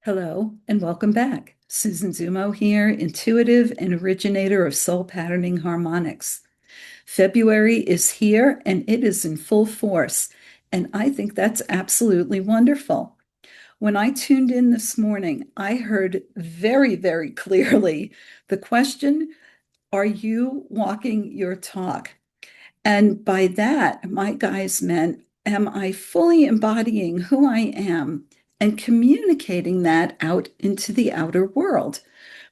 Hello and welcome back. Susan Zummo here, intuitive and originator of soul patterning harmonics. February is here and it is in full force, and I think that's absolutely wonderful. When I tuned in this morning, I heard very, very clearly the question, are you walking your talk? And by that, my guys meant, am I fully embodying who I am and communicating that out into the outer world?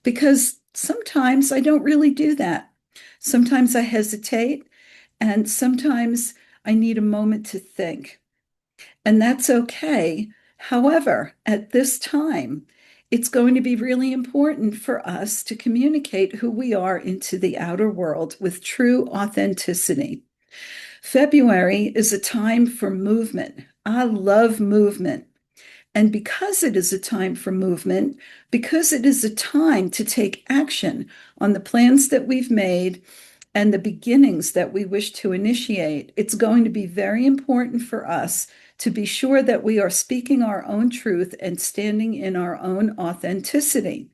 Because sometimes I don't really do that. Sometimes I hesitate, and sometimes I need a moment to think. And that's okay. However, at this time, it's going to be really important for us to communicate who we are into the outer world with true authenticity. February is a time for movement. I love movement. And because it is a time for movement, because it is a time to take action on the plans that we've made and the beginnings that we wish to initiate, it's going to be very important for us to be sure that we are speaking our own truth and standing in our own authenticity.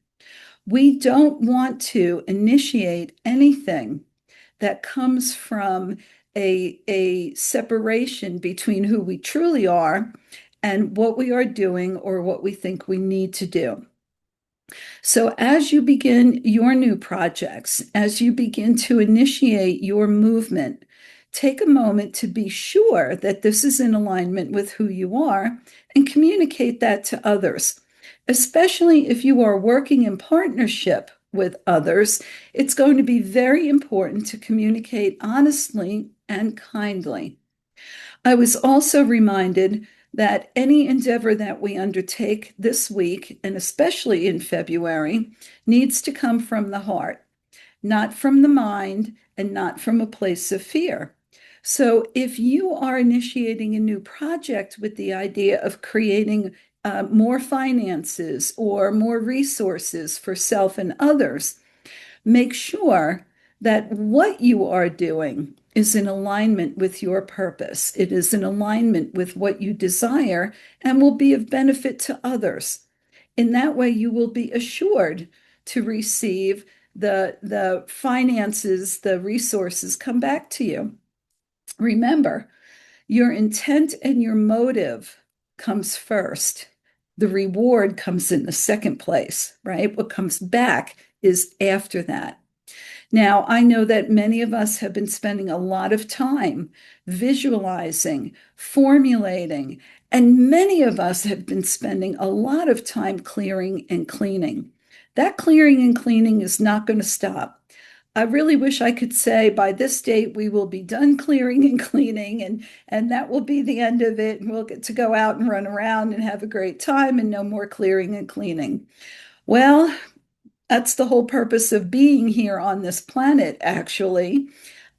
We don't want to initiate anything that comes from a separation between who we truly are and what we are doing or what we think we need to do. So, as you begin your new projects, as you begin to initiate your movement, take a moment to be sure that this is in alignment with who you are and communicate that to others. Especially if you are working in partnership with others, it's going to be very important to communicate honestly and kindly. I was also reminded that any endeavor that we undertake this week, and especially in February, needs to come from the heart, not from the mind, and not from a place of fear. So if you are initiating a new project with the idea of creating more finances or more resources for self and others, make sure that what you are doing is in alignment with your purpose. It is in alignment with what you desire and will be of benefit to others. In that way, you will be assured to receive the finances, the resources come back to you. Remember, your intent and your motive comes first. The reward comes in the second place, right? What comes back is after that. Now, I know that many of us have been spending a lot of time visualizing, formulating, and many of us have been spending a lot of time clearing and cleaning. That clearing and cleaning is not going to stop. I really wish I could say by this date we will be done clearing and cleaning, and that will be the end of it, and we'll get to go out and run around and have a great time and no more clearing and cleaning. Well, that's the whole purpose of being here on this planet, actually.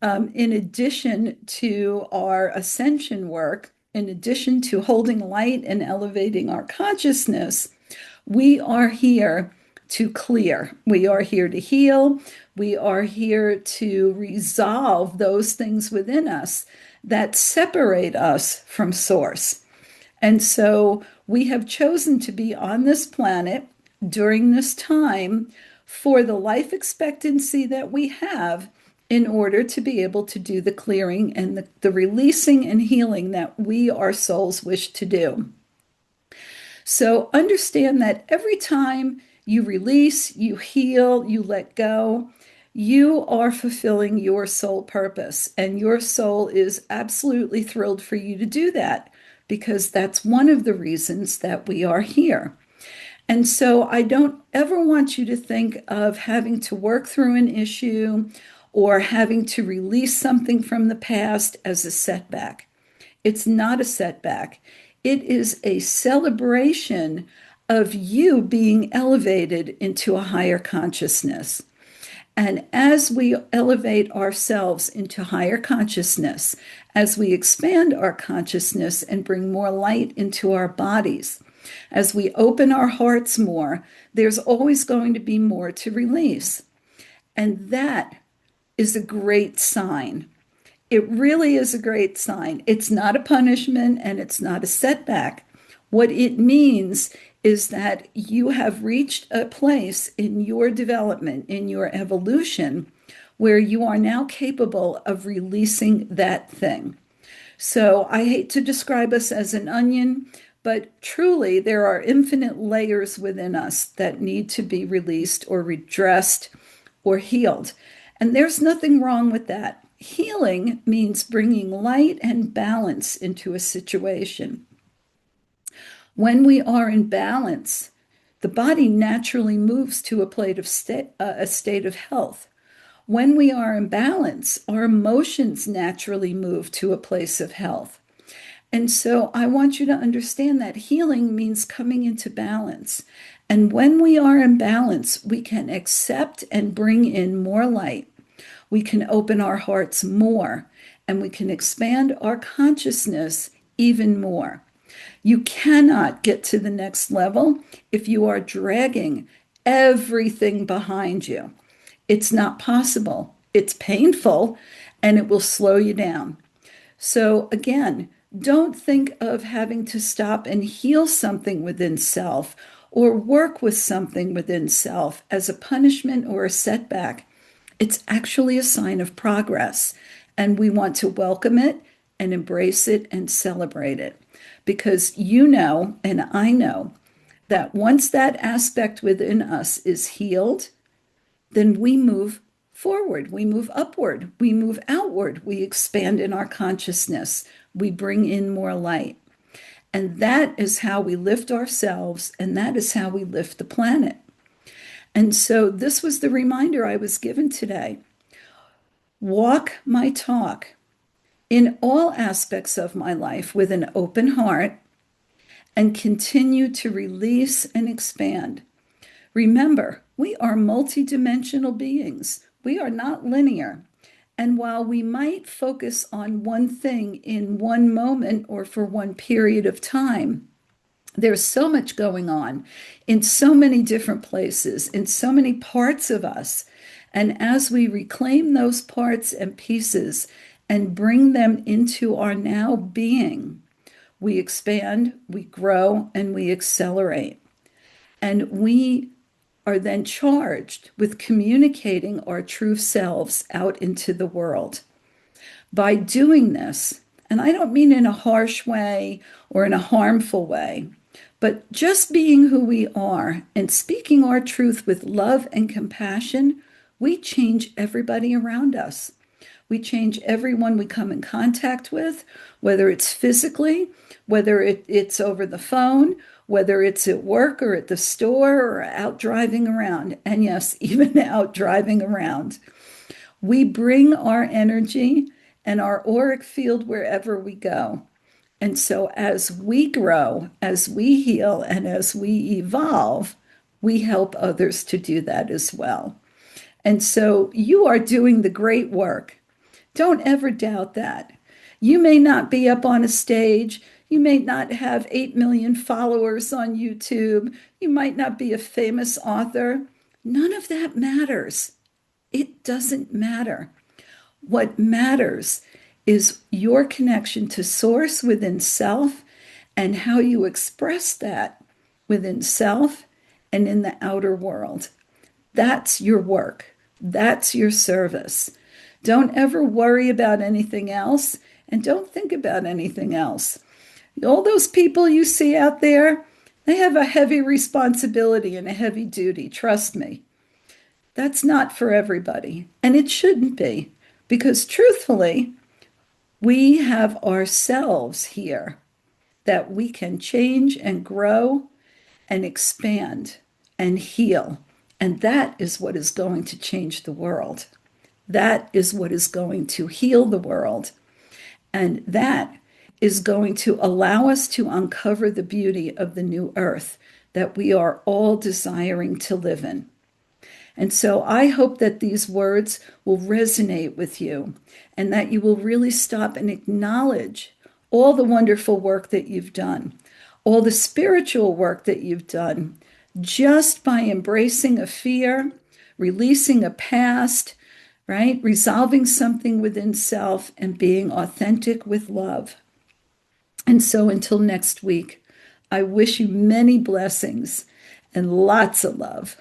In addition to our ascension work, in addition to holding light and elevating our consciousness, we are here to clear. We are here to heal. We are here to resolve those things within us that separate us from Source. And so we have chosen to be on this planet during this time for the life expectancy that we have in order to be able to do the clearing and the releasing and healing that we, our souls, wish to do. So understand that every time you release, you heal, you let go, you are fulfilling your soul purpose. And your soul is absolutely thrilled for you to do that because that's one of the reasons that we are here. And so I don't ever want you to think of having to work through an issue or having to release something from the past as a setback. It's not a setback. It is a celebration of you being elevated into a higher consciousness. And as we elevate ourselves into higher consciousness, as we expand our consciousness and bring more light into our bodies, as we open our hearts more, there's always going to be more to release. And that is a great sign. It really is a great sign. It's not a punishment and it's not a setback. What it means is that you have reached a place in your development, in your evolution, where you are now capable of releasing that thing. So I hate to describe us as an onion, but truly there are infinite layers within us that need to be released or redressed or healed. And there's nothing wrong with that. Healing means bringing light and balance into a situation. When we are in balance, the body naturally moves to a state of health. When we are in balance, our emotions naturally move to a place of health. And so I want you to understand that healing means coming into balance. And when we are in balance, we can accept and bring in more light. We can open our hearts more, and we can expand our consciousness even more. You cannot get to the next level if you are dragging everything behind you. It's not possible. It's painful, and it will slow you down. So, again, don't think of having to stop and heal something within self or work with something within self as a punishment or a setback. It's actually a sign of progress, and we want to welcome it and embrace it and celebrate it because you know, and I know, that once that aspect within us is healed, then we move forward, we move upward, we move outward, we expand in our consciousness, we bring in more light. And that is how we lift ourselves, and that is how we lift the planet. And so this was the reminder I was given today. Walk my talk in all aspects of my life with an open heart and continue to release and expand. Remember, we are multidimensional beings. We are not linear. And while we might focus on one thing in one moment or for one period of time, there's so much going on in so many different places, in so many parts of us. And as we reclaim those parts and pieces and bring them into our now being, we expand, we grow, and we accelerate. And we are then charged with communicating our true selves out into the world. By doing this, and I don't mean in a harsh way or in a harmful way, but just being who we are and speaking our truth with love and compassion, we change everybody around us. We change everyone we come in contact with, whether it's physically, whether it's over the phone, whether it's at work or at the store or out driving around. And yes, even out driving around. We bring our energy and our auric field wherever we go. And so as we grow, as we heal, and as we evolve, we help others to do that as well. And so you are doing the great work. Don't ever doubt that. You may not be up on a stage. You may not have 8 million followers on YouTube. You might not be a famous author. None of that matters. It doesn't matter. What matters is your connection to source within self and how you express that within self and in the outer world. That's your work. That's your service. Don't ever worry about anything else and don't think about anything else. All those people you see out there, they have a heavy responsibility and a heavy duty, trust me. That's not for everybody, and it shouldn't be, because truthfully, we have ourselves here that we can change and grow and expand and heal. And that is what is going to change the world. That is what is going to heal the world. And that is going to allow us to uncover the beauty of the new earth that we are all desiring to live in. And so I hope that these words will resonate with you and that you will really stop and acknowledge all the wonderful work that you've done, all the spiritual work that you've done, just by embracing a fear, releasing a past, right? Resolving something within self and being authentic with love. And so until next week, I wish you many blessings and lots of love.